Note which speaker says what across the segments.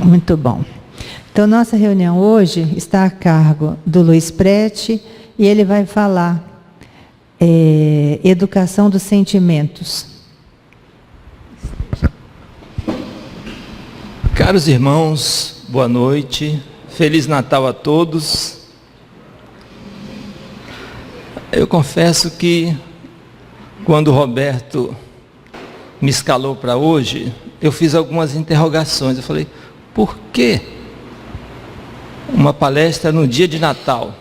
Speaker 1: Muito bom. Então, nossa reunião hoje está a cargo do Luiz Prete e ele vai falar educação dos sentimentos.
Speaker 2: Caros irmãos, boa noite, Feliz Natal a todos. Eu confesso que quando o Roberto me escalou para hoje, eu fiz algumas interrogações. Eu falei, por que uma palestra no dia de Natal,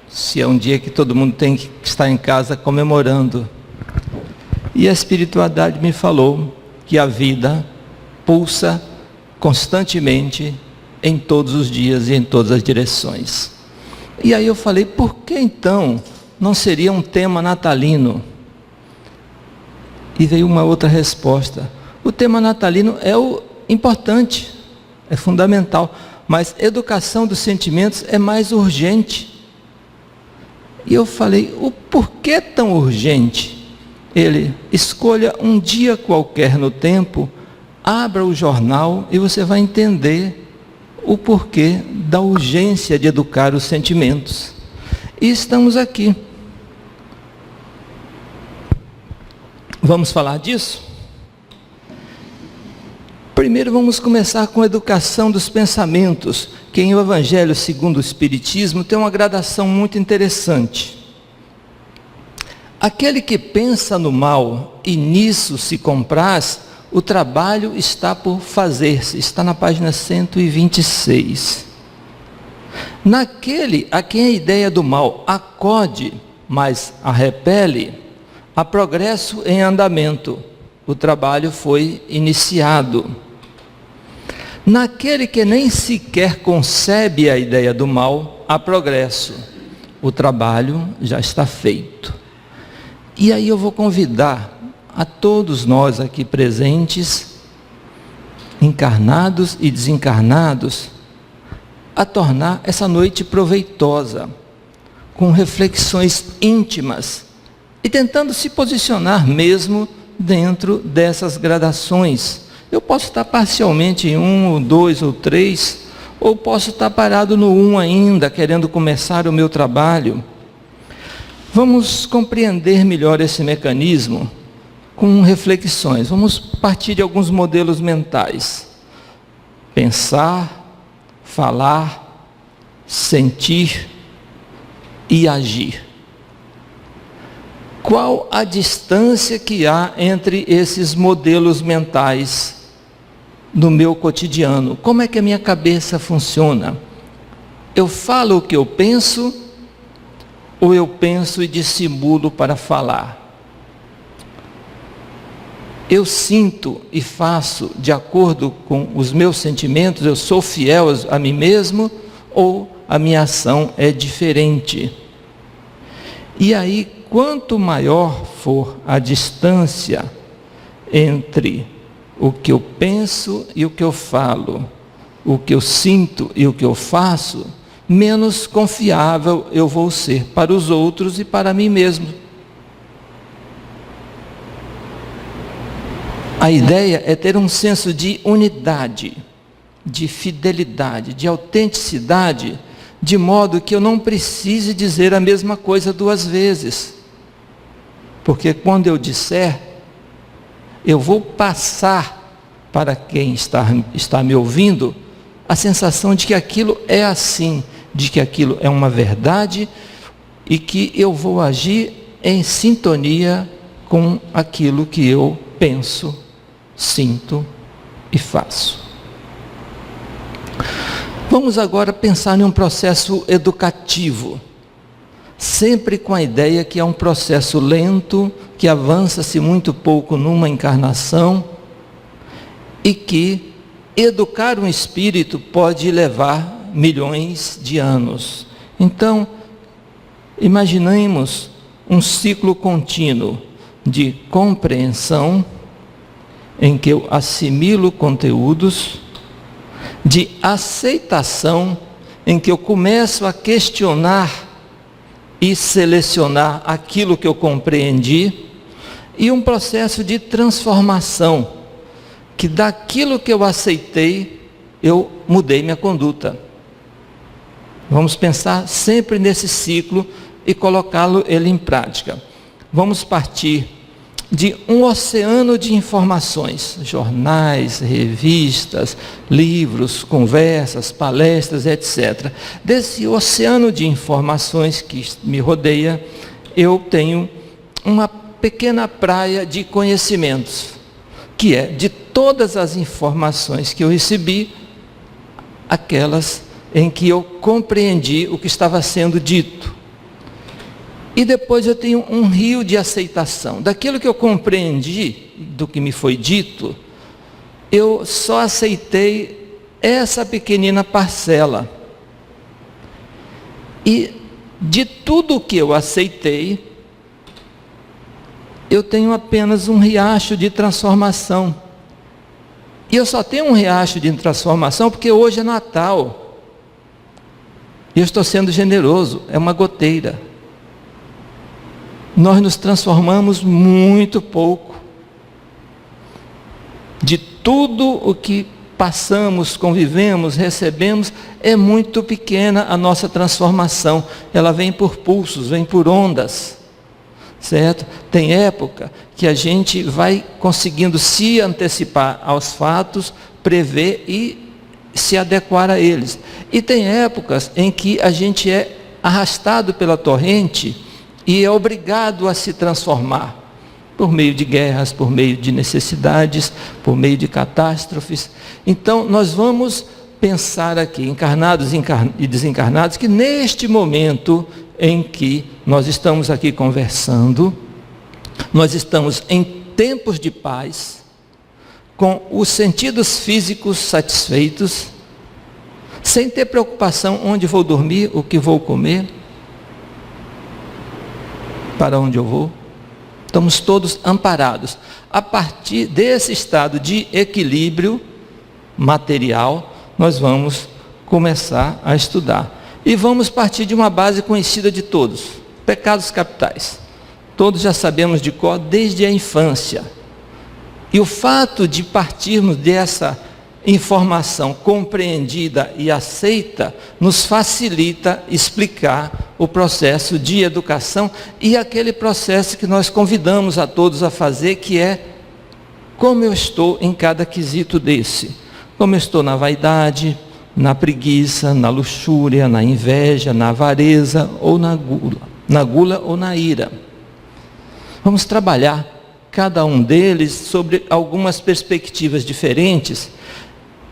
Speaker 2: se é um dia que todo mundo tem que estar em casa comemorando? E a espiritualidade me falou que a vida pulsa constantemente em todos os dias e em todas as direções. E aí eu falei, por que então não seria um tema natalino? E veio uma outra resposta. O tema natalino é o importante, é fundamental, mas educação dos sentimentos é mais urgente. E eu falei, o porquê tão urgente? Ele, escolha um dia qualquer no tempo, abra o jornal e você vai entender o porquê da urgência de educar os sentimentos. E estamos aqui. Vamos falar disso? Primeiro vamos começar com a educação dos pensamentos, que em o Evangelho segundo o Espiritismo tem uma gradação muito interessante. Aquele que pensa no mal e nisso se compraz, o trabalho está por fazer-se, está na página 126. Naquele a quem a ideia do mal acode, mas a repele, há progresso em andamento, o trabalho foi iniciado. Naquele que nem sequer concebe a ideia do mal, há progresso, o trabalho já está feito. E aí eu vou convidar a todos nós aqui presentes, encarnados e desencarnados, a tornar essa noite proveitosa, com reflexões íntimas, e tentando se posicionar mesmo dentro dessas gradações. Eu posso estar parcialmente em 1, ou 2 ou 3, ou posso estar parado no 1 ainda, querendo começar o meu trabalho. Vamos compreender melhor esse mecanismo com reflexões. Vamos partir de alguns modelos mentais. Pensar, falar, sentir e agir. Qual a distância que há entre esses modelos mentais no meu cotidiano? Como é que a minha cabeça funciona? Eu falo o que eu penso, ou eu penso e dissimulo para falar? Eu sinto e faço de acordo com os meus sentimentos, eu sou fiel a mim mesmo, ou a minha ação é diferente? E aí, quanto maior for a distância entre o que eu penso e o que eu falo, o que eu sinto e o que eu faço, menos confiável eu vou ser para os outros e para mim mesmo. A ideia é ter um senso de unidade, de fidelidade, de autenticidade, de modo que eu não precise dizer a mesma coisa 2 vezes. Porque quando eu disser, eu vou passar para quem está me ouvindo a sensação de que aquilo é assim, de que aquilo é uma verdade e que eu vou agir em sintonia com aquilo que eu penso, sinto e faço. Vamos agora pensar em um processo educativo, sempre com a ideia que é um processo lento, que avança-se muito pouco numa encarnação e que educar um espírito pode levar milhões de anos. Então, imaginemos um ciclo contínuo de compreensão, em que eu assimilo conteúdos, de aceitação, em que eu começo a questionar e selecionar aquilo que eu compreendi, e um processo de transformação, que daquilo que eu aceitei, eu mudei minha conduta. Vamos pensar sempre nesse ciclo e colocá-lo ele em prática. Vamos partir de um oceano de informações, jornais, revistas, livros, conversas, palestras, etc. Desse oceano de informações que me rodeia, eu tenho uma pequena praia de conhecimentos, que é de todas as informações que eu recebi, aquelas em que eu compreendi o que estava sendo dito. E depois eu tenho um rio de aceitação. Daquilo que eu compreendi, do que me foi dito, eu só aceitei essa pequenina parcela. E de tudo o que eu aceitei, eu tenho apenas um riacho de transformação. E eu só tenho um riacho de transformação porque hoje é Natal. E eu estou sendo generoso, é uma goteira. Nós nos transformamos muito pouco. De tudo o que passamos, convivemos, recebemos, é muito pequena a nossa transformação. Ela vem por pulsos, vem por ondas. Certo? Tem época que a gente vai conseguindo se antecipar aos fatos, prever e se adequar a eles. E tem épocas em que a gente é arrastado pela torrente e é obrigado a se transformar, por meio de guerras, por meio de necessidades, por meio de catástrofes. Então nós vamos pensar aqui, encarnados e desencarnados, que neste momento em que nós estamos aqui conversando, nós estamos em tempos de paz, com os sentidos físicos satisfeitos, sem ter preocupação onde vou dormir, o que vou comer, para onde eu vou. Estamos todos amparados. A partir desse estado de equilíbrio material, nós vamos começar a estudar. E vamos partir de uma base conhecida de todos, pecados capitais. Todos já sabemos de cor desde a infância. E o fato de partirmos dessa informação compreendida e aceita, nos facilita explicar o processo de educação e aquele processo que nós convidamos a todos a fazer, que é como eu estou em cada quesito desse. Como eu estou na vaidade, na preguiça, na luxúria, na inveja, na avareza ou na gula ou na ira. Vamos trabalhar cada um deles sobre algumas perspectivas diferentes,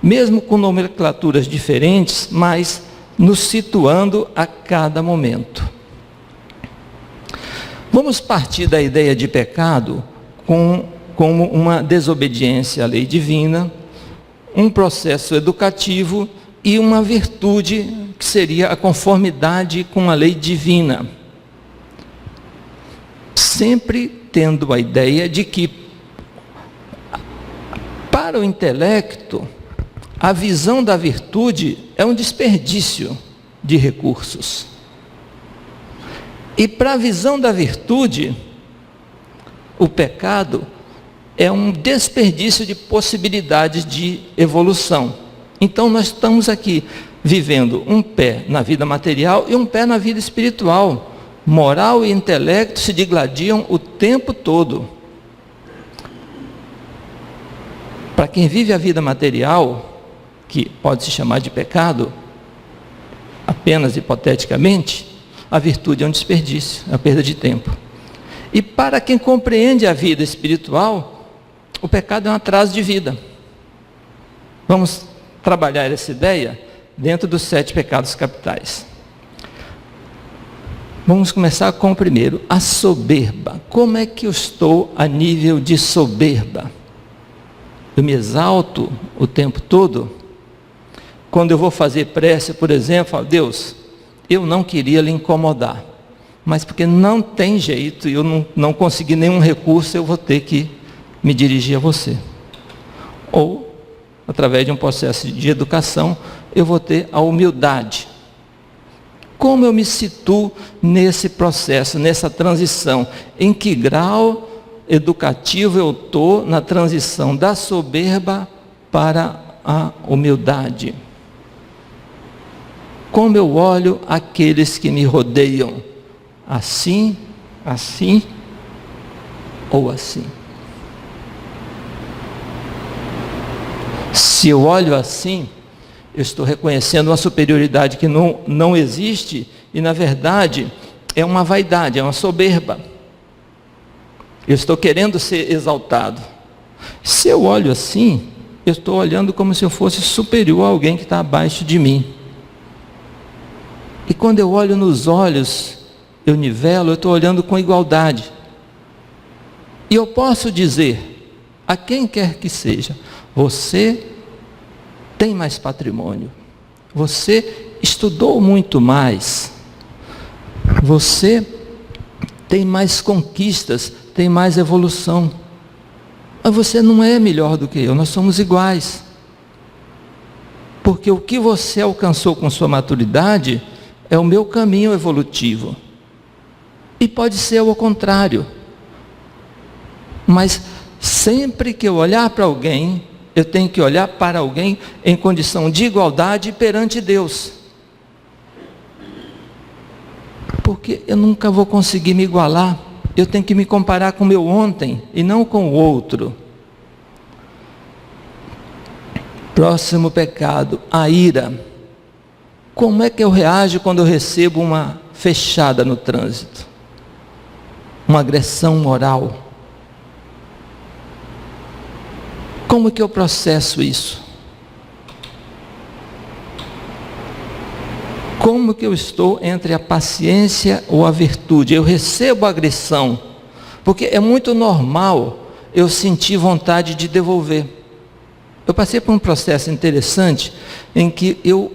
Speaker 2: mesmo com nomenclaturas diferentes, mas nos situando a cada momento. Vamos partir da ideia de pecado como uma desobediência à lei divina, um processo educativo e uma virtude que seria a conformidade com a lei divina. Sempre tendo a ideia de que, para o intelecto, a visão da virtude é um desperdício de recursos. E para a visão da virtude, o pecado é um desperdício de possibilidades de evolução. Então nós estamos aqui vivendo um pé na vida material e um pé na vida espiritual. Moral e intelecto se digladiam o tempo todo. Para quem vive a vida material, que pode se chamar de pecado, apenas hipoteticamente, a virtude é um desperdício, é uma perda de tempo. E para quem compreende a vida espiritual, o pecado é um atraso de vida. Vamos trabalhar essa ideia dentro dos 7 pecados capitais. Vamos começar com o primeiro, a soberba. Como é que eu estou a nível de soberba? Eu me exalto o tempo todo? Quando eu vou fazer prece, por exemplo, falo, Deus, eu não queria lhe incomodar, mas porque não tem jeito, eu não consegui nenhum recurso, eu vou ter que me dirigir a você. Ou, através de um processo de educação, eu vou ter a humildade. Como eu me situo nesse processo, nessa transição? Em que grau educativo eu estou na transição da soberba para a humildade. Como eu olho aqueles que me rodeiam, assim, assim ou assim. Se eu olho assim, eu estou reconhecendo uma superioridade que não existe e, na verdade, é uma vaidade, é uma soberba. Eu estou querendo ser exaltado. Se eu olho assim, eu estou olhando como se eu fosse superior a alguém que está abaixo de mim. E quando eu olho nos olhos, eu nivelo, eu estou olhando com igualdade. E eu posso dizer, a quem quer que seja, você tem mais patrimônio, você estudou muito mais, você tem mais conquistas, tem mais evolução, mas você não é melhor do que eu, nós somos iguais, porque o que você alcançou com sua maturidade é o meu caminho evolutivo, e pode ser ao contrário, mas sempre que eu olhar para alguém, eu tenho que olhar para alguém em condição de igualdade perante Deus. Porque eu nunca vou conseguir me igualar. Eu tenho que me comparar com o meu ontem e não com o outro. Próximo pecado, a ira. Como é que eu reajo quando eu recebo uma fechada no trânsito? Uma agressão moral? Como que eu processo isso? Como que eu estou entre a paciência ou a virtude? Eu recebo agressão, porque é muito normal eu sentir vontade de devolver. Eu passei por um processo interessante em que eu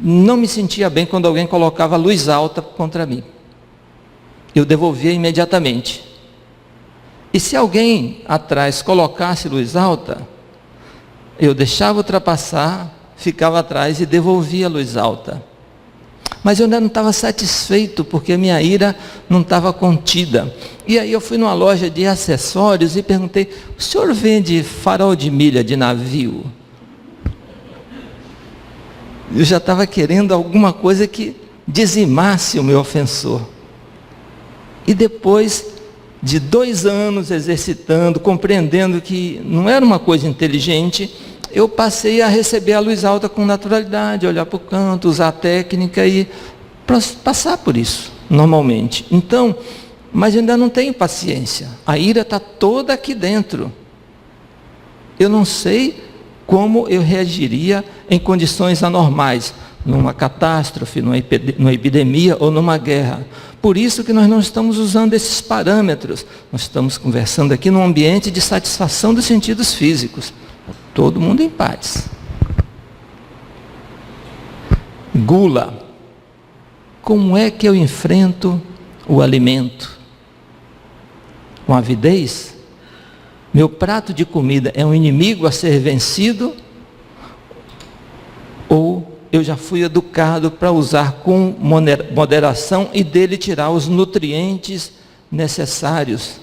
Speaker 2: não me sentia bem quando alguém colocava luz alta contra mim. Eu devolvia imediatamente. E se alguém atrás colocasse luz alta, eu deixava ultrapassar, ficava atrás e devolvia a luz alta. Mas eu ainda não estava satisfeito, porque a minha ira não estava contida. E aí eu fui numa loja de acessórios e perguntei, o senhor vende farol de milha de navio? Eu já estava querendo alguma coisa que dizimasse o meu ofensor. E depois de 2 anos exercitando, compreendendo que não era uma coisa inteligente, eu passei a receber a luz alta com naturalidade, olhar para o canto, usar a técnica e passar por isso, normalmente. Então, mas eu ainda não tenho paciência. A ira está toda aqui dentro. Eu não sei como eu reagiria em condições anormais, numa catástrofe, numa epidemia ou numa guerra. Por isso que nós não estamos usando esses parâmetros. Nós estamos conversando aqui num ambiente de satisfação dos sentidos físicos. Todo mundo em paz. Gula. Como é que eu enfrento o alimento? Com avidez? Meu prato de comida é um inimigo a ser vencido? Ou eu já fui educado para usar com moderação e dele tirar os nutrientes necessários?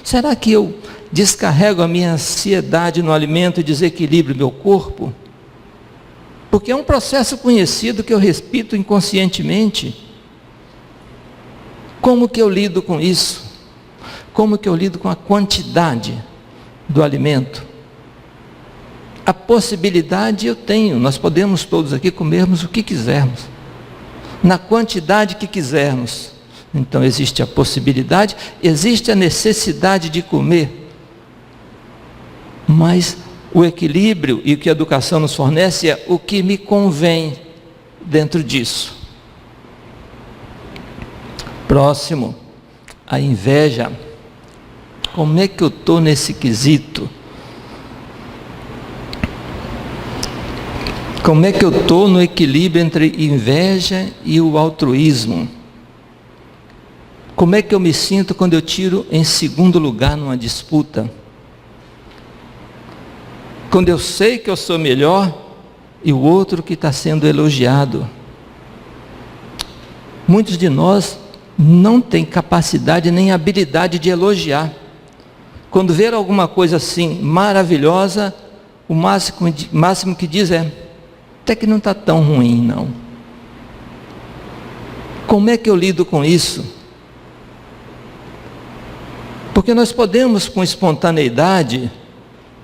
Speaker 2: Será que eu descarrego a minha ansiedade no alimento e desequilibro meu corpo? Porque é um processo conhecido que eu repito inconscientemente. Como que eu lido com isso? Como que eu lido com a quantidade do alimento? A possibilidade eu tenho, nós podemos todos aqui comermos o que quisermos, na quantidade que quisermos. Então existe a possibilidade, existe a necessidade de comer, mas o equilíbrio e o que a educação nos fornece é o que me convém dentro disso. Próximo, a inveja. Como é que eu estou nesse quesito? Como é que eu estou no equilíbrio entre inveja e o altruísmo? Como é que eu me sinto quando eu tiro em segundo lugar numa disputa? Quando eu sei que eu sou melhor e o outro que está sendo elogiado. Muitos de nós não têm capacidade nem habilidade de elogiar. Quando ver alguma coisa assim maravilhosa, o máximo que diz é: até que não está tão ruim, não. Como é que eu lido com isso? Porque nós podemos, com espontaneidade,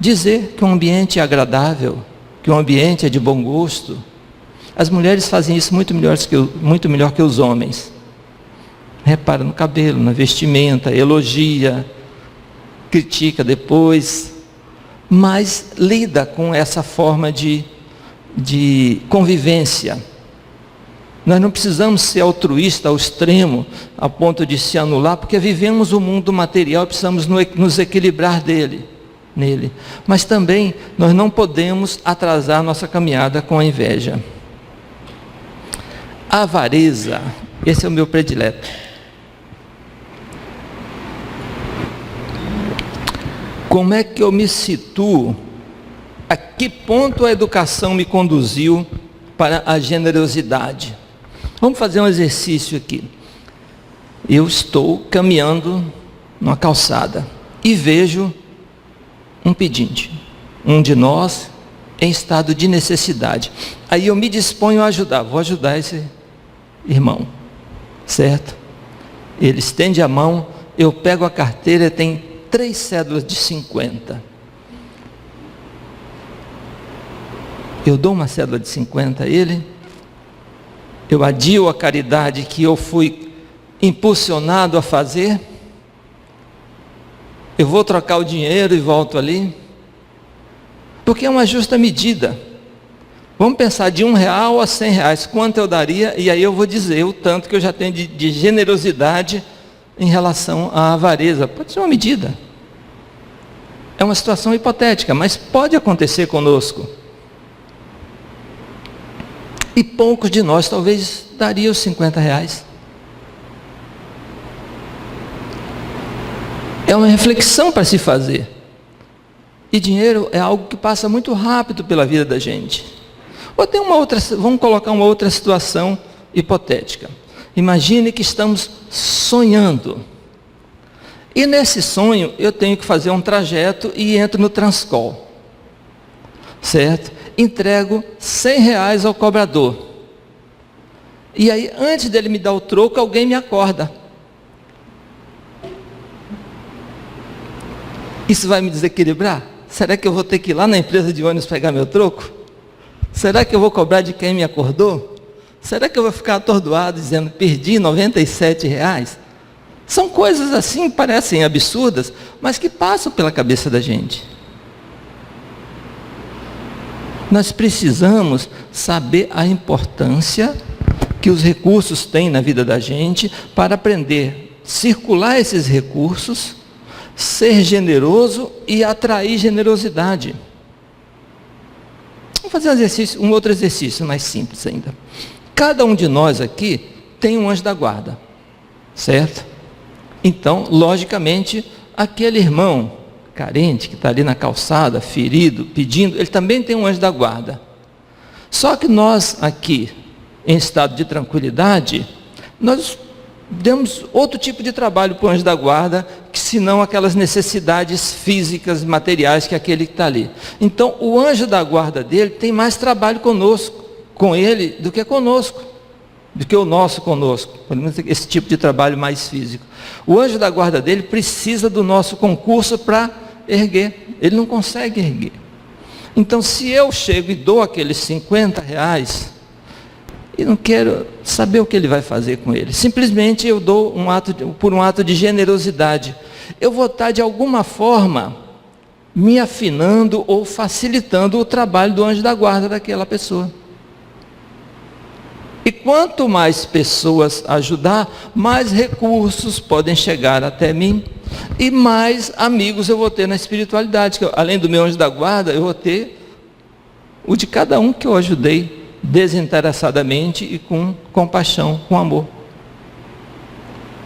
Speaker 2: dizer que o ambiente é agradável, que o ambiente é de bom gosto. As mulheres fazem isso muito melhor que os homens. Repara no cabelo, na vestimenta, elogia, critica depois, mas lida com essa forma de convivência. Nós não precisamos ser altruístas ao extremo, a ponto de se anular, porque vivemos o mundo material e precisamos nos equilibrar nele. Mas também nós não podemos atrasar nossa caminhada com a inveja. A avareza, esse é o meu predileto. Como é que eu me situo? A que ponto a educação me conduziu para a generosidade? Vamos fazer um exercício aqui. Eu estou caminhando numa calçada e vejo um pedinte, um de nós em estado de necessidade. Aí eu me disponho a ajudar, vou ajudar esse irmão, certo? Ele estende a mão, eu pego a carteira, tem 3 cédulas de 50. Eu dou uma cédula de 50 a ele, eu adio a caridade que eu fui impulsionado a fazer, eu vou trocar o dinheiro e volto ali, porque é uma justa medida. Vamos pensar de R$1 a R$100, quanto eu daria, e aí eu vou dizer o tanto que eu já tenho de generosidade em relação à avareza. Pode ser uma medida. É uma situação hipotética, mas pode acontecer conosco. E poucos de nós talvez dariam os R$50. É uma reflexão para se fazer. E dinheiro é algo que passa muito rápido pela vida da gente. Ou tem uma outra, vamos colocar uma outra situação hipotética. Imagine que estamos sonhando. E nesse sonho eu tenho que fazer um trajeto e entro no Transcol. Certo? Entrego R$100 ao cobrador. E aí, antes dele me dar o troco, alguém me acorda. Isso vai me desequilibrar? Será que eu vou ter que ir lá na empresa de ônibus pegar meu troco? Será que eu vou cobrar de quem me acordou? Será que eu vou ficar atordoado dizendo, perdi R$97? São coisas assim, parecem absurdas, mas que passam pela cabeça da gente. Nós precisamos saber a importância que os recursos têm na vida da gente para aprender a circular esses recursos, ser generoso e atrair generosidade. Vamos fazer um outro exercício mais simples ainda. Cada um de nós aqui tem um anjo da guarda, certo? Então, logicamente, aquele irmão carente que está ali na calçada, ferido, pedindo, ele também tem um anjo da guarda. Só que nós aqui, em estado de tranquilidade, nós demos outro tipo de trabalho para o anjo da guarda, que senão aquelas necessidades físicas, materiais que aquele que está ali. Então, o anjo da guarda dele tem mais trabalho conosco, com ele, do que conosco, do que o nosso conosco, pelo menos esse tipo de trabalho mais físico. O anjo da guarda dele precisa do nosso concurso para erguer, ele não consegue erguer. Então, se eu chego e dou aqueles R$50, e não quero saber o que ele vai fazer com ele, simplesmente eu dou por um ato de generosidade, eu vou estar de alguma forma me afinando ou facilitando o trabalho do anjo da guarda daquela pessoa. E quanto mais pessoas ajudar, mais recursos podem chegar até mim e mais amigos eu vou ter na espiritualidade. Que além do meu anjo da guarda, eu vou ter o de cada um que eu ajudei desinteressadamente e com compaixão, com amor.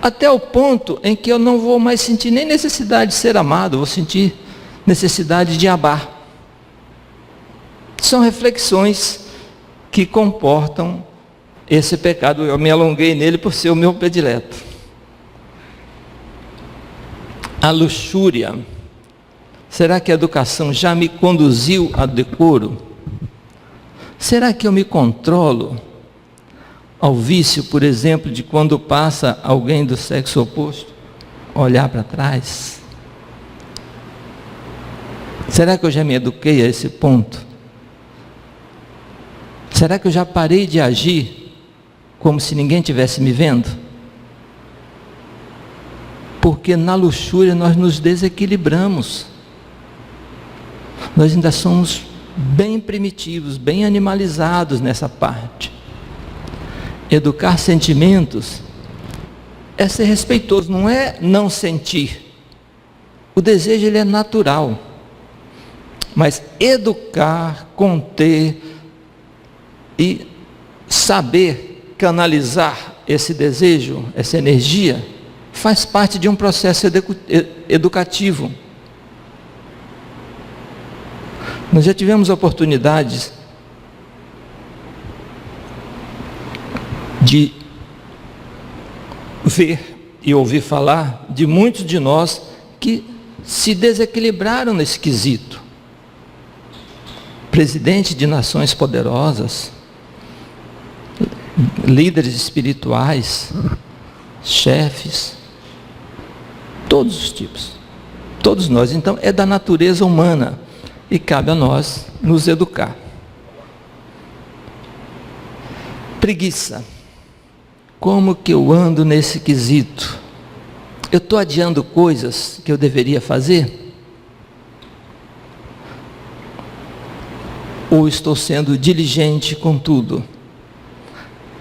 Speaker 2: Até o ponto em que eu não vou mais sentir nem necessidade de ser amado, vou sentir necessidade de amar. São reflexões que comportam esse pecado. Eu me alonguei nele por ser o meu predileto. A luxúria. Será que a educação já me conduziu ao decoro? Será que eu me controlo ao vício, por exemplo, de quando passa alguém do sexo oposto, olhar para trás? Será que eu já me eduquei a esse ponto? Será que eu já parei de agir como se ninguém estivesse me vendo? Porque na luxúria nós nos desequilibramos. Nós ainda somos bem primitivos, bem animalizados nessa parte. Educar sentimentos é ser respeitoso, não é não sentir. O desejo ele é natural. Mas educar, conter e saber canalizar esse desejo, essa energia, faz parte de um processo educativo. Nós já tivemos oportunidades de ver e ouvir falar de muitos de nós que se desequilibraram nesse quesito. Presidente de nações poderosas, líderes espirituais, chefes, todos os tipos, todos nós. Então é da natureza humana e cabe a nós nos educar. Preguiça. Como que eu ando nesse quesito? Eu estou adiando coisas que eu deveria fazer? Ou estou sendo diligente com tudo?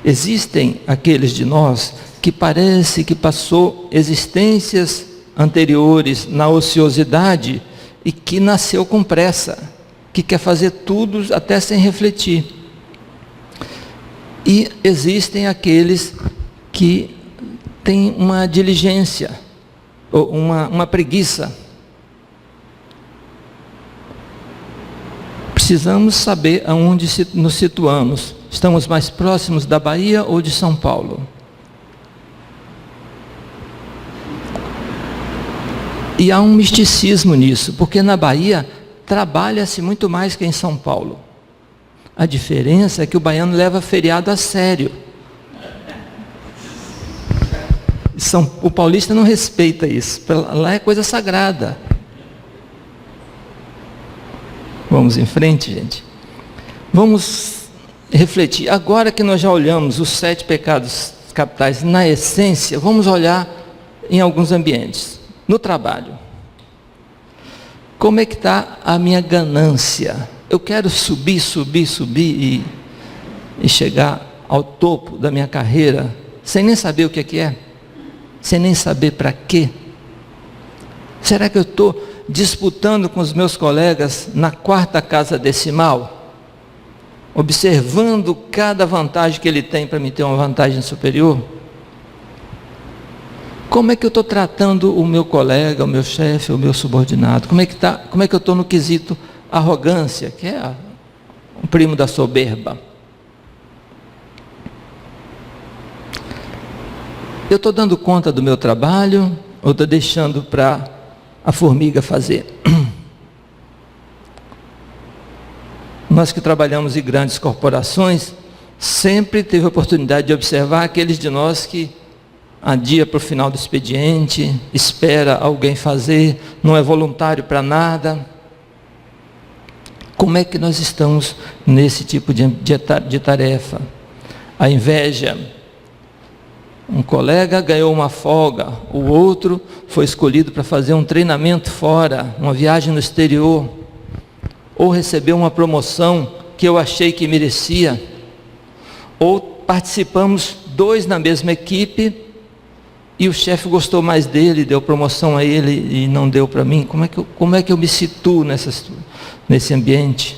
Speaker 2: Existem aqueles de nós que parece que passou existências anteriores na ociosidade e que nasceu com pressa, que quer fazer tudo até sem refletir. E existem aqueles que têm uma diligência, ou uma preguiça. Precisamos saber aonde nos situamos. Estamos mais próximos da Bahia ou de São Paulo? E há um misticismo nisso, porque na Bahia trabalha-se muito mais que em São Paulo. A diferença é que o baiano leva feriado a sério. O paulista não respeita isso. Lá é coisa sagrada. Vamos em frente, gente. Vamos refletir. Agora que nós já olhamos os 7 pecados capitais na essência, vamos olhar em alguns ambientes. No trabalho. Como é que está a minha ganância? Eu quero subir e chegar ao topo da minha carreira, sem nem saber o que é, sem nem saber para quê. Será que eu estou disputando com os meus colegas na 4ª casa decimal, observando cada vantagem que ele tem para me ter uma vantagem superior? Como é que eu estou tratando o meu colega, o meu chefe, o meu subordinado? Como é que eu estou no quesito arrogância, que é o primo da soberba? Eu estou dando conta do meu trabalho ou estou deixando para a formiga fazer? Nós que trabalhamos em grandes corporações, sempre teve a oportunidade de observar aqueles de nós que adia para o final do expediente, espera alguém fazer, não é voluntário para nada. Como é que nós estamos nesse tipo de tarefa? A inveja. Um colega ganhou uma folga, o outro foi escolhido para fazer um treinamento fora, uma viagem no exterior, ou recebeu uma promoção que eu achei que merecia, ou participamos 2 na mesma equipe e o chefe gostou mais dele, deu promoção a ele e não deu para mim. Como é que eu me situo nesse ambiente?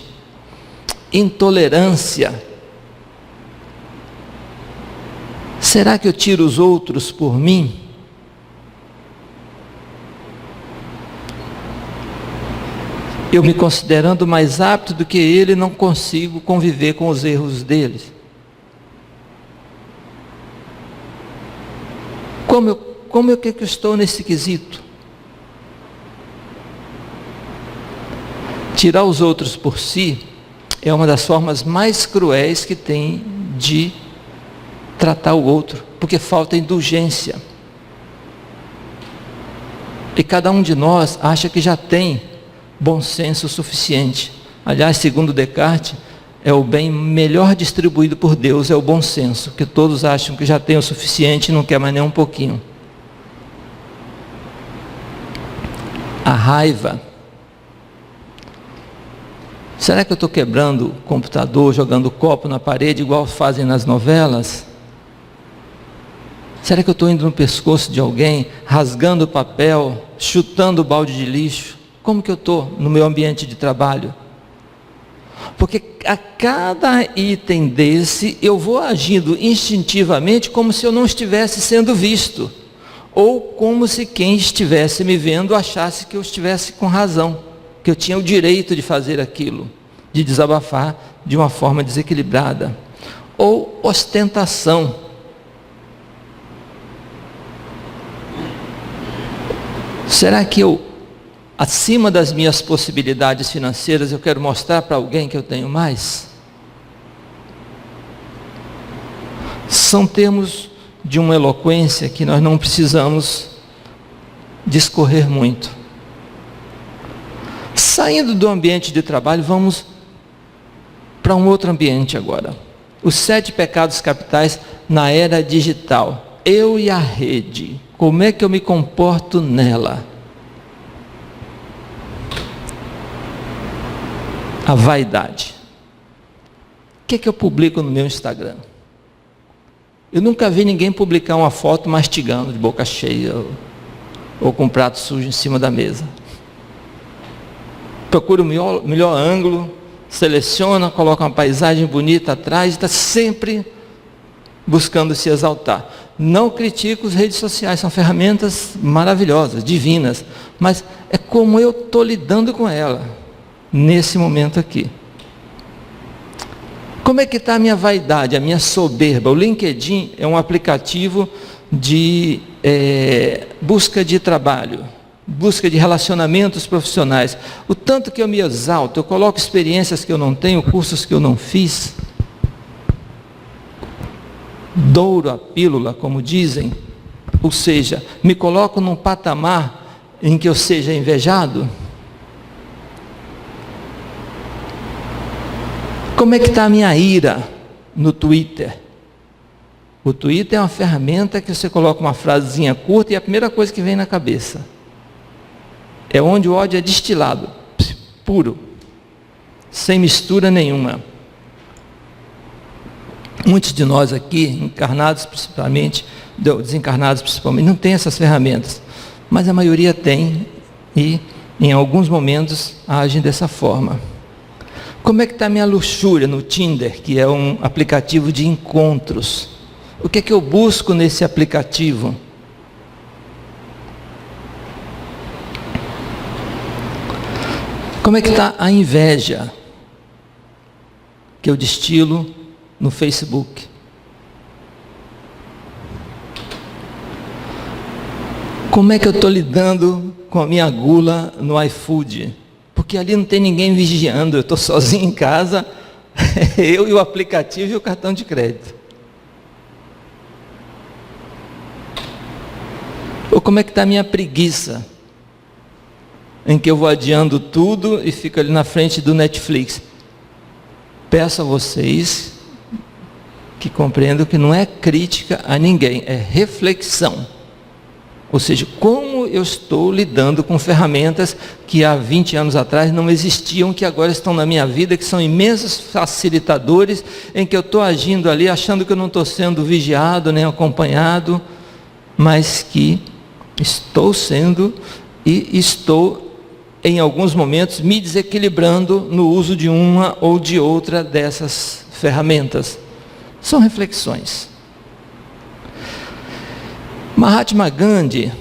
Speaker 2: Intolerância. Será que eu tiro os outros por mim? Eu me considerando mais apto do que ele, não consigo conviver com os erros deles. Como é que eu estou nesse quesito? Tirar os outros por si é uma das formas mais cruéis que tem de tratar o outro, porque falta indulgência. E cada um de nós acha que já tem bom senso suficiente. Aliás, segundo Descartes, é o bem melhor distribuído por Deus, é o bom senso, que todos acham que já tem o suficiente e não quer mais nem um pouquinho. A raiva. Será que eu estou quebrando o computador, jogando copo na parede, igual fazem nas novelas? Será que eu estou indo no pescoço de alguém, rasgando o papel, chutando o balde de lixo? Como que eu estou no meu ambiente de trabalho? Porque a cada item desse, eu vou agindo instintivamente como se eu não estivesse sendo visto. Ou como se quem estivesse me vendo achasse que eu estivesse com razão, que eu tinha o direito de fazer aquilo, de desabafar de uma forma desequilibrada. Ou ostentação. Será que eu, acima das minhas possibilidades financeiras, eu quero mostrar para alguém que eu tenho mais? São termos de uma eloquência que nós não precisamos discorrer muito. Saindo do ambiente de trabalho, vamos para um outro ambiente agora. Os 7 pecados capitais na era digital. Eu e a rede. Como é que eu me comporto nela? A vaidade. O que é que eu publico no meu Instagram? Eu nunca vi ninguém publicar uma foto mastigando de boca cheia ou com um prato sujo em cima da mesa. Procura o melhor ângulo, seleciona, coloca uma paisagem bonita atrás e está sempre buscando se exaltar. Não critico as redes sociais, são ferramentas maravilhosas, divinas, mas é como eu estou lidando com ela nesse momento aqui. Como é que está a minha vaidade, a minha soberba? O LinkedIn é um aplicativo de busca de trabalho, busca de relacionamentos profissionais. O tanto que eu me exalto, eu coloco experiências que eu não tenho, cursos que eu não fiz, douro a pílula, como dizem, ou seja, me coloco num patamar em que eu seja invejado. Como é que está a minha ira no Twitter? O Twitter é uma ferramenta que você coloca uma frasezinha curta e é a primeira coisa que vem na cabeça. É onde o ódio é destilado, puro, sem mistura nenhuma. Muitos de nós aqui, encarnados principalmente, desencarnados principalmente, não tem essas ferramentas, mas a maioria tem e em alguns momentos agem dessa forma. Como é que está a minha luxúria no Tinder, que é um aplicativo de encontros? O que é que eu busco nesse aplicativo? Como é que está a inveja que eu destilo no Facebook? Como é que eu estou lidando com a minha gula no iFood? Porque ali não tem ninguém vigiando, eu estou sozinho em casa, eu e o aplicativo e o cartão de crédito. Ou como é que está a minha preguiça, em que eu vou adiando tudo e fico ali na frente do Netflix? Peço a vocês que compreendam que não é crítica a ninguém, é reflexão. Ou seja, como eu estou lidando com ferramentas que há 20 anos atrás não existiam, que agora estão na minha vida, que são imensos facilitadores, em que eu estou agindo ali, achando que eu não estou sendo vigiado, nem acompanhado, mas que estou sendo e estou, em alguns momentos, me desequilibrando no uso de uma ou de outra dessas ferramentas. São reflexões. Mahatma Gandhi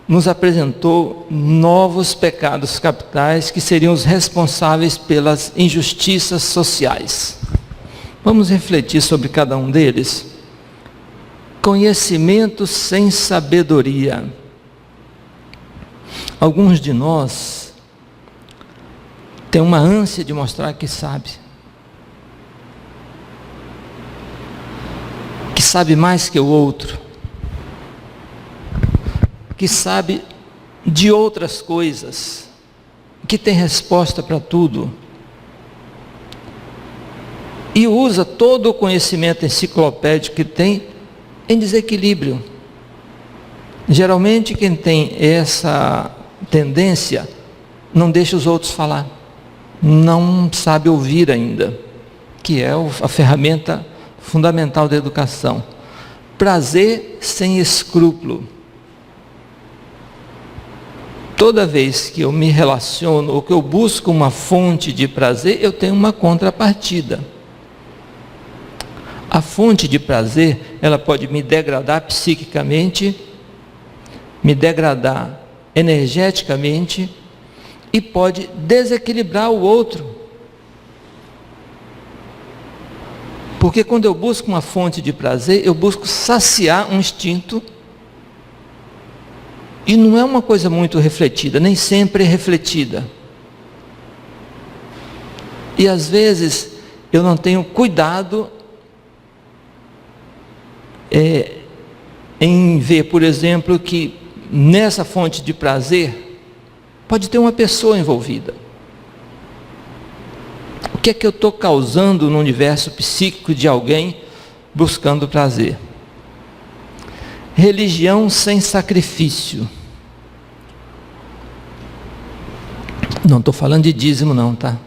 Speaker 2: nos apresentou novos pecados capitais que seriam os responsáveis pelas injustiças sociais. Vamos refletir sobre cada um deles. Conhecimento sem sabedoria. Alguns de nós tem uma ânsia de mostrar que sabe mais que o outro, que sabe de outras coisas, que tem resposta para tudo, e usa todo o conhecimento enciclopédico que tem em desequilíbrio. Geralmente quem tem essa tendência não deixa os outros falar, não sabe ouvir ainda, que é a ferramenta fundamental da educação. Prazer sem escrúpulo. Toda vez que eu me relaciono ou que eu busco uma fonte de prazer, eu tenho uma contrapartida. A fonte de prazer, ela pode me degradar psiquicamente, me degradar energeticamente e pode desequilibrar o outro. Porque quando eu busco uma fonte de prazer, eu busco saciar um instinto, e não é uma coisa muito refletida, nem sempre é refletida. E às vezes eu não tenho cuidado em ver, por exemplo, que nessa fonte de prazer pode ter uma pessoa envolvida. O que é que eu estou causando no universo psíquico de alguém buscando prazer? Religião sem sacrifício. Não estou falando de dízimo não, tá?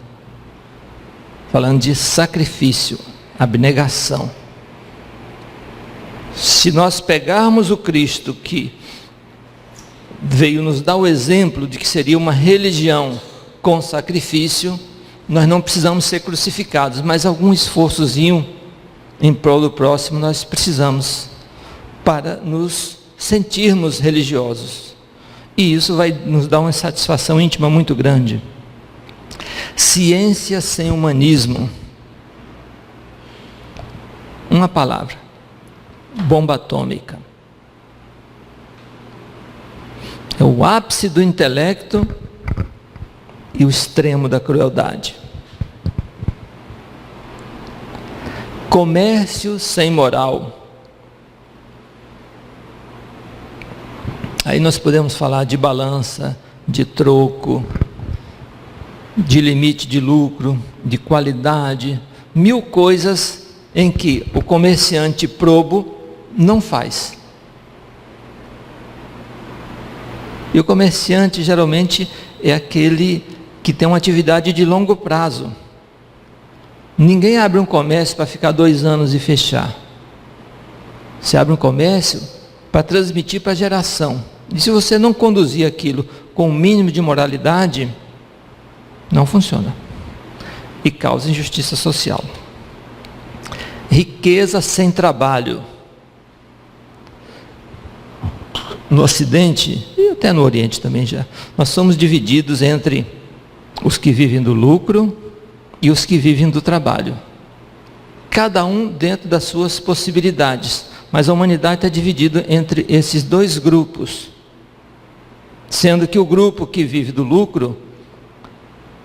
Speaker 2: Falando de sacrifício, abnegação. Se nós pegarmos o Cristo que veio nos dar o exemplo de que seria uma religião com sacrifício, nós não precisamos ser crucificados, mas algum esforçozinho em prol do próximo nós precisamos para nos sentirmos religiosos. E isso vai nos dar uma satisfação íntima muito grande. Ciência sem humanismo. Uma palavra: bomba atômica. É o ápice do intelecto e o extremo da crueldade. Comércio sem moral. Aí nós podemos falar de balança, de troco, de limite de lucro, de qualidade, mil coisas em que o comerciante probo não faz. E o comerciante geralmente é aquele que tem uma atividade de longo prazo. Ninguém abre um comércio para ficar 2 anos e fechar. Você abre um comércio para transmitir para a geração. E se você não conduzir aquilo com o mínimo de moralidade, não funciona. E causa injustiça social. Riqueza sem trabalho. No Ocidente, e até no Oriente também já, nós somos divididos entre os que vivem do lucro e os que vivem do trabalho. Cada um dentro das suas possibilidades. Mas a humanidade está dividida entre esses 2 grupos. Sendo que o grupo que vive do lucro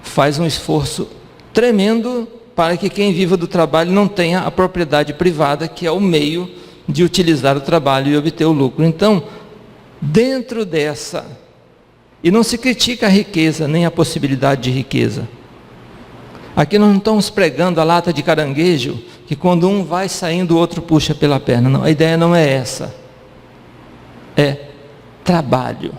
Speaker 2: faz um esforço tremendo para que quem viva do trabalho não tenha a propriedade privada, que é o meio de utilizar o trabalho e obter o lucro. Então, dentro dessa, e não se critica a riqueza, nem a possibilidade de riqueza. Aqui nós não estamos pregando a lata de caranguejo, que quando um vai saindo, o outro puxa pela perna. Não, a ideia não é essa. É trabalho.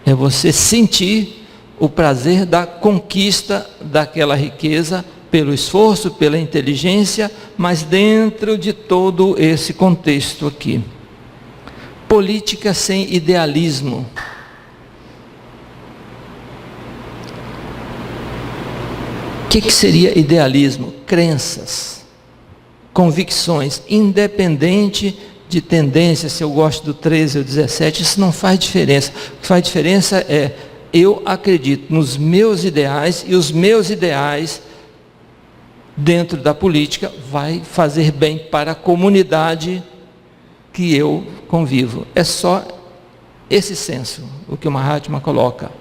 Speaker 2: É você sentir o prazer da conquista daquela riqueza, pelo esforço, pela inteligência, mas dentro de todo esse contexto aqui. Política sem idealismo. O que seria idealismo? Crenças, convicções, independente de tendência, se eu gosto do 13 ou 17, isso não faz diferença. O que faz diferença é, eu acredito nos meus ideais, e os meus ideais, dentro da política, vai fazer bem para a comunidade que eu convivo. É só esse senso, o que o Mahatma coloca.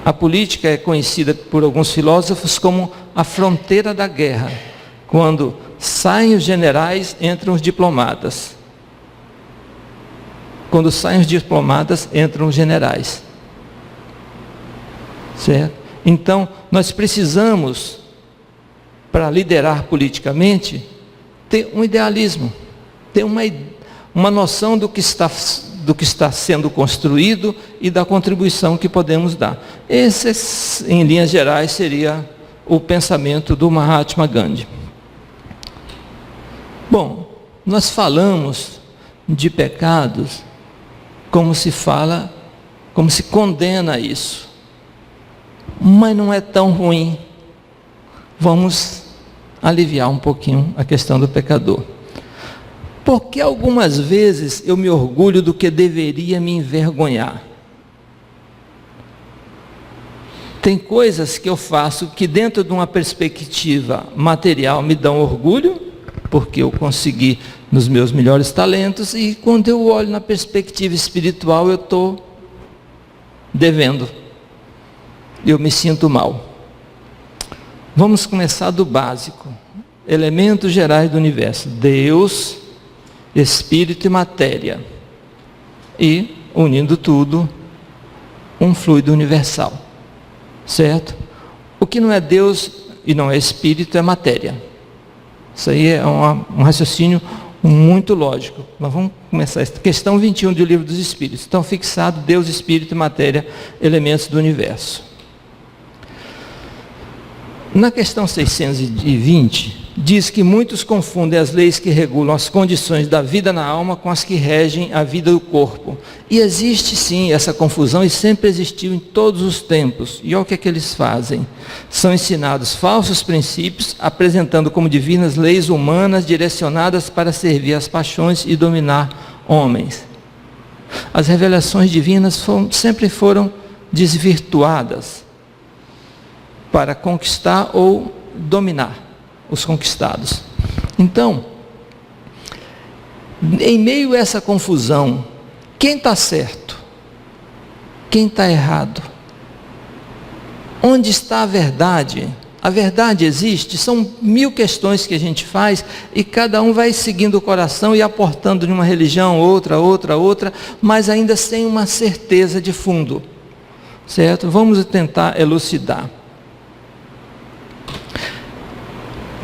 Speaker 2: A política é conhecida por alguns filósofos como a fronteira da guerra. Quando saem os generais, entram os diplomatas. Quando saem os diplomatas, entram os generais. Certo? Então, nós precisamos, para liderar politicamente, ter um idealismo, ter uma noção do que está sendo construído e da contribuição que podemos dar. Esse, em linhas gerais, seria o pensamento do Mahatma Gandhi. Bom, nós falamos de pecados como se condena isso. Mas não é tão ruim. Vamos aliviar um pouquinho a questão do pecador. Porque algumas vezes eu me orgulho do que deveria me envergonhar. Tem coisas que eu faço que dentro de uma perspectiva material me dão orgulho, porque eu consegui nos meus melhores talentos, e quando eu olho na perspectiva espiritual eu estou devendo. Eu me sinto mal. Vamos começar do básico. Elementos gerais do universo: Deus, Espírito e matéria. E, unindo tudo, um fluido universal. Certo? O que não é Deus e não é Espírito é matéria. Isso aí é um raciocínio muito lógico. Nós vamos começar. Questão 21 do Livro dos Espíritos. Estão fixados Deus, Espírito e matéria, elementos do universo. Na questão 620, diz que muitos confundem as leis que regulam as condições da vida na alma com as que regem a vida do corpo. E existe sim essa confusão, e sempre existiu em todos os tempos. E olha o que é que eles fazem. São ensinados falsos princípios, apresentando como divinas leis humanas direcionadas para servir as paixões e dominar homens. As revelações divinas sempre foram desvirtuadas para conquistar ou dominar os conquistados. Então, em meio a essa confusão, quem está certo? Quem está errado? Onde está a verdade? A verdade existe? São 1000 questões que a gente faz e cada um vai seguindo o coração e aportando de uma religião, outra, mas ainda sem uma certeza de fundo. Certo? Vamos tentar elucidar.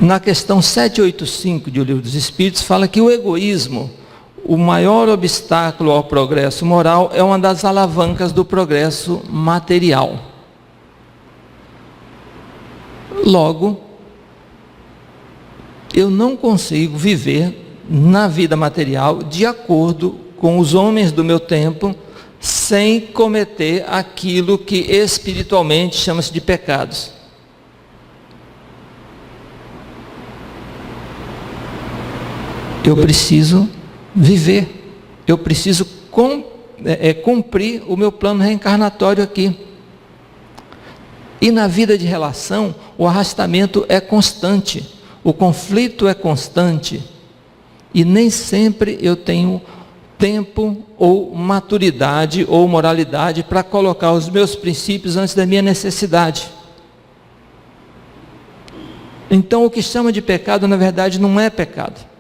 Speaker 2: Na questão 785 do Livro dos Espíritos, fala que o egoísmo, o maior obstáculo ao progresso moral, é uma das alavancas do progresso material. Logo, eu não consigo viver na vida material de acordo com os homens do meu tempo, sem cometer aquilo que espiritualmente chama-se de pecados. Eu preciso viver, eu preciso cumprir o meu plano reencarnatório aqui. E na vida de relação, o arrastamento é constante, o conflito é constante, e nem sempre eu tenho tempo ou maturidade ou moralidade para colocar os meus princípios antes da minha necessidade. Então o que chama de pecado, na verdade, não é pecado.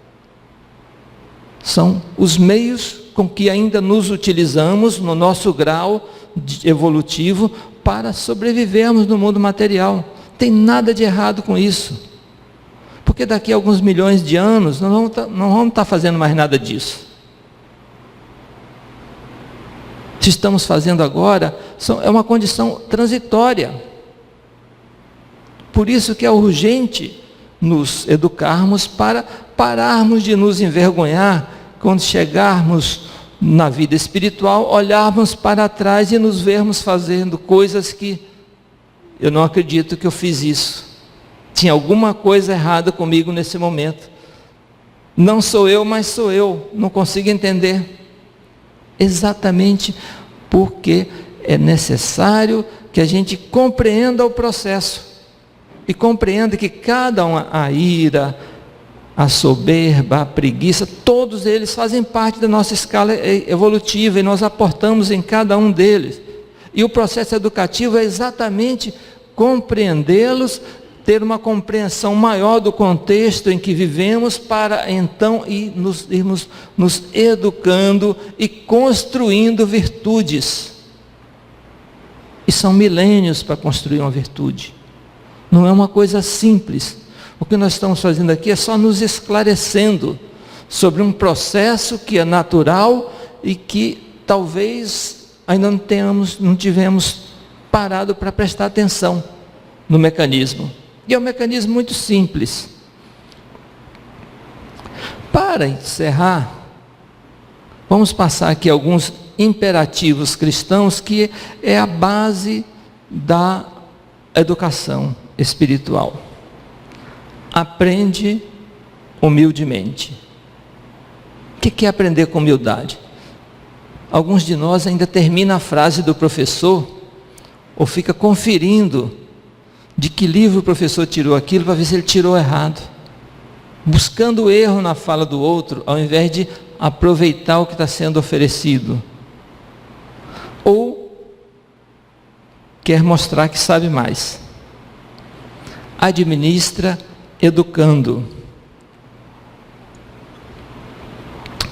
Speaker 2: São os meios com que ainda nos utilizamos no nosso grau evolutivo para sobrevivermos no mundo material. Tem nada de errado com isso. Porque daqui a alguns milhões de anos nós não vamos estar fazendo mais nada disso. Se estamos fazendo agora, é uma condição transitória. Por isso que é urgente nos educarmos para pararmos de nos envergonhar quando chegarmos na vida espiritual, olharmos para trás e nos vermos fazendo coisas que eu não acredito que eu fiz isso. Tinha alguma coisa errada comigo nesse momento. Não sou eu, mas sou eu. Não consigo entender. Exatamente porque é necessário que a gente compreenda o processo. E compreenda que cada uma, a ira, a soberba, a preguiça, todos eles fazem parte da nossa escala evolutiva e nós aportamos em cada um deles. E o processo educativo é exatamente compreendê-los, ter uma compreensão maior do contexto em que vivemos, para então irmos nos educando e construindo virtudes. E são milênios para construir uma virtude. Não é uma coisa simples. O que nós estamos fazendo aqui é só nos esclarecendo sobre um processo que é natural e que talvez ainda não tivemos parado para prestar atenção no mecanismo. E é um mecanismo muito simples. Para encerrar, vamos passar aqui alguns imperativos cristãos que é a base da educação espiritual. Aprende humildemente. O que é aprender com humildade? Alguns de nós ainda termina a frase do professor, ou fica conferindo de que livro o professor tirou aquilo, para ver se ele tirou errado, buscando o erro na fala do outro, ao invés de aproveitar o que está sendo oferecido. Ou quer mostrar que sabe mais. Administra educando.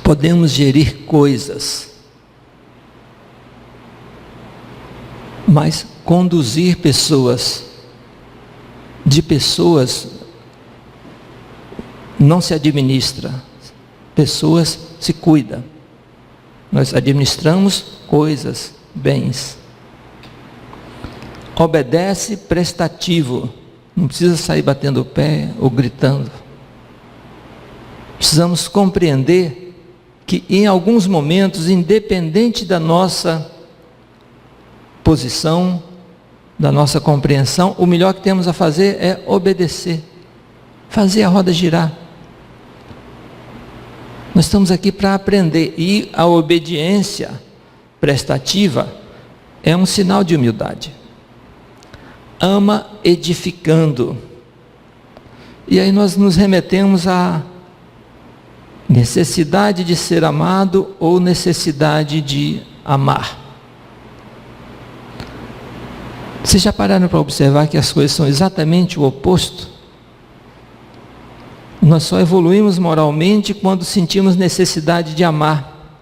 Speaker 2: Podemos gerir coisas, mas conduzir pessoas, de pessoas não se administra, pessoas se cuida. Nós administramos coisas, bens. Obedece prestativo, não precisa sair batendo o pé ou gritando. Precisamos compreender que em alguns momentos, independente da nossa posição, da nossa compreensão, o melhor que temos a fazer é obedecer, fazer a roda girar. Nós estamos aqui para aprender, e a obediência prestativa é um sinal de humildade. Ama edificando. E aí nós nos remetemos à necessidade de ser amado ou necessidade de amar. Vocês já pararam para observar que as coisas são exatamente o oposto? Nós só evoluímos moralmente quando sentimos necessidade de amar,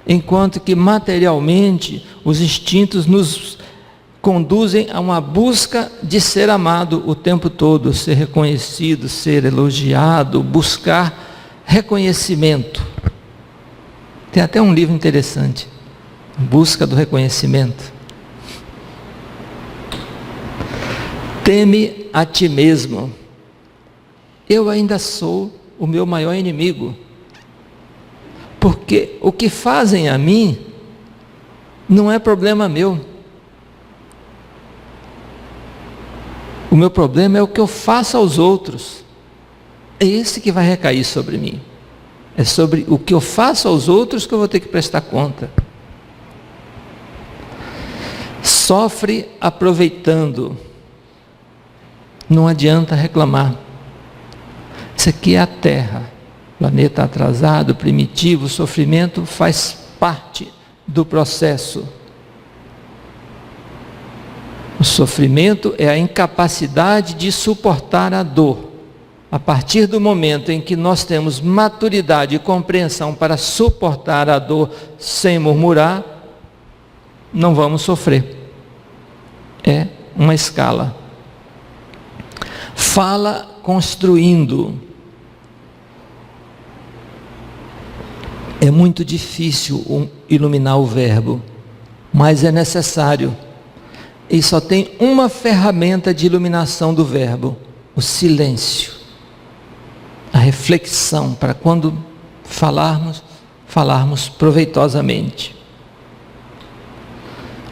Speaker 2: enquanto que materialmente os instintos nos conduzem a uma busca de ser amado o tempo todo, ser reconhecido, ser elogiado, buscar reconhecimento. Tem até um livro interessante, Busca do Reconhecimento. Teme a ti mesmo. Eu ainda sou o meu maior inimigo, porque o que fazem a mim não é problema meu. O meu problema é o que eu faço aos outros. É esse que vai recair sobre mim. É sobre o que eu faço aos outros que eu vou ter que prestar conta. Sofre aproveitando. Não adianta reclamar. Isso aqui é a Terra, planeta atrasado, primitivo, o sofrimento faz parte do processo. O sofrimento é a incapacidade de suportar a dor. A partir do momento em que nós temos maturidade e compreensão para suportar a dor sem murmurar, não vamos sofrer. É uma escala. Fala construindo. É muito difícil iluminar o verbo, mas é necessário. E só tem uma ferramenta de iluminação do verbo: o silêncio. A reflexão, para quando falarmos proveitosamente.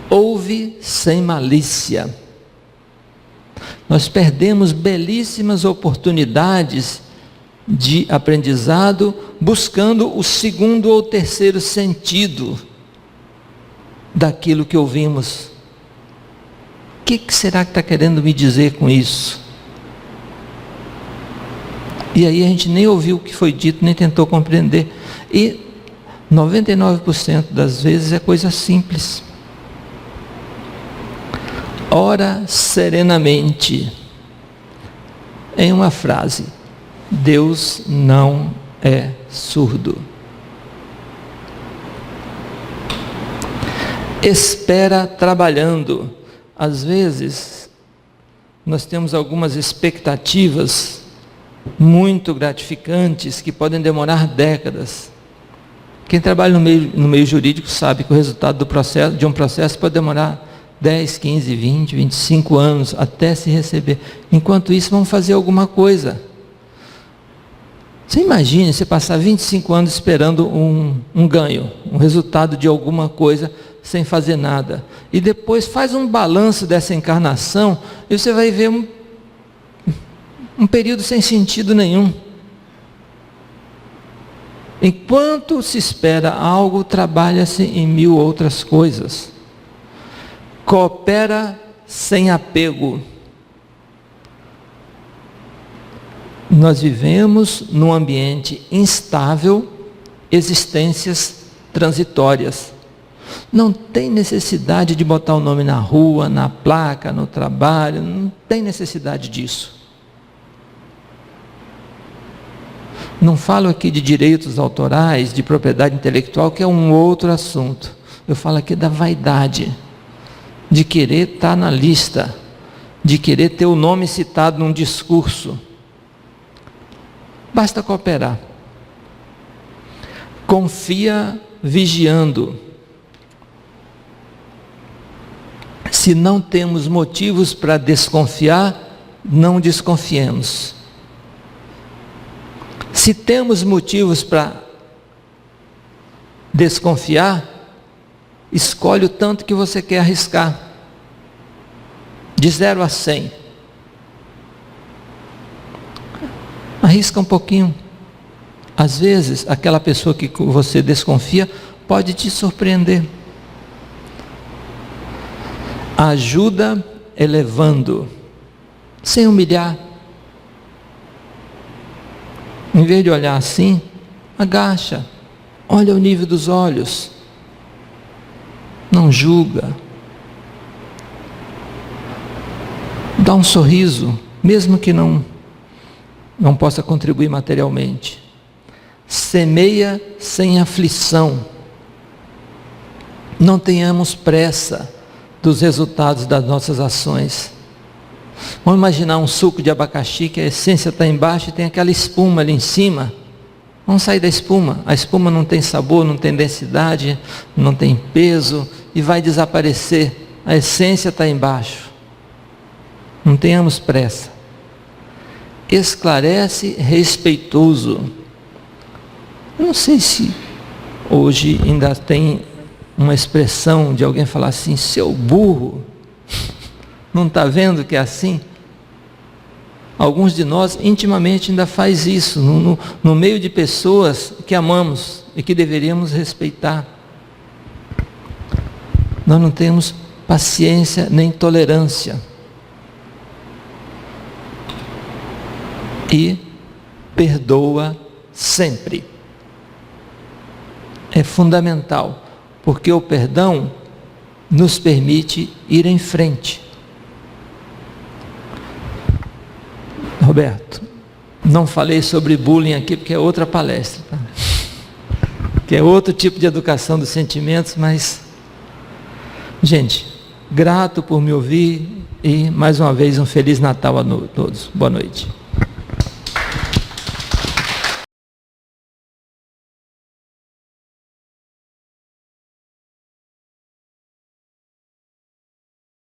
Speaker 2: Ouve sem malícia. Nós perdemos belíssimas oportunidades de aprendizado buscando o segundo ou terceiro sentido daquilo que ouvimos. O que será que está querendo me dizer com isso? E aí a gente nem ouviu o que foi dito, nem tentou compreender. E 99% das vezes é coisa simples. ora serenamente. Em uma frase, Deus não é surdo. Espera trabalhando. Às vezes, nós temos algumas expectativas muito gratificantes que podem demorar décadas. Quem trabalha no meio jurídico sabe que o resultado de um processo pode demorar 10, 15, 20, 25 anos até se receber. Enquanto isso, vamos fazer alguma coisa. Você imagine você passar 25 anos esperando um ganho, um resultado de alguma coisa, sem fazer nada. E depois faz um balanço dessa encarnação e você vai ver um período sem sentido nenhum. Enquanto se espera algo, trabalha-se em 1000 outras coisas. Coopera sem apego. Nós vivemos num ambiente instável, existências transitórias. Não tem necessidade de botar o nome na rua, na placa, no trabalho, não tem necessidade disso. Não falo aqui de direitos autorais, de propriedade intelectual, que é um outro assunto. Eu falo aqui da vaidade, de querer estar na lista, de querer ter o nome citado num discurso. Basta cooperar. Confia vigiando. Se não temos motivos para desconfiar, não desconfiemos. Se temos motivos para desconfiar, escolhe o tanto que você quer arriscar. De 0 a 100. Arrisca um pouquinho. Às vezes, aquela pessoa que você desconfia pode te surpreender. Ajuda elevando, sem humilhar. Em vez de olhar assim, agacha, olha o nível dos olhos, não julga, dá um sorriso, mesmo que não possa contribuir materialmente. Semeia sem aflição. Não tenhamos pressa dos resultados das nossas ações. Vamos imaginar um suco de abacaxi que a essência está embaixo e tem aquela espuma ali em cima. Vamos sair da espuma. A espuma não tem sabor, não tem densidade, não tem peso e vai desaparecer. A essência está embaixo. Não tenhamos pressa. Esclarece respeitoso. Eu não sei se hoje ainda tem uma expressão de alguém falar assim, seu burro, não está vendo que é assim? Alguns de nós intimamente ainda faz isso, no meio de pessoas que amamos e que deveríamos respeitar. Nós não temos paciência nem tolerância. E perdoa sempre. É fundamental. Porque o perdão nos permite ir em frente. Roberto, não falei sobre bullying aqui porque é outra palestra, tá? Que é outro tipo de educação dos sentimentos, mas, gente, grato por me ouvir e mais uma vez um Feliz Natal a todos. Boa noite.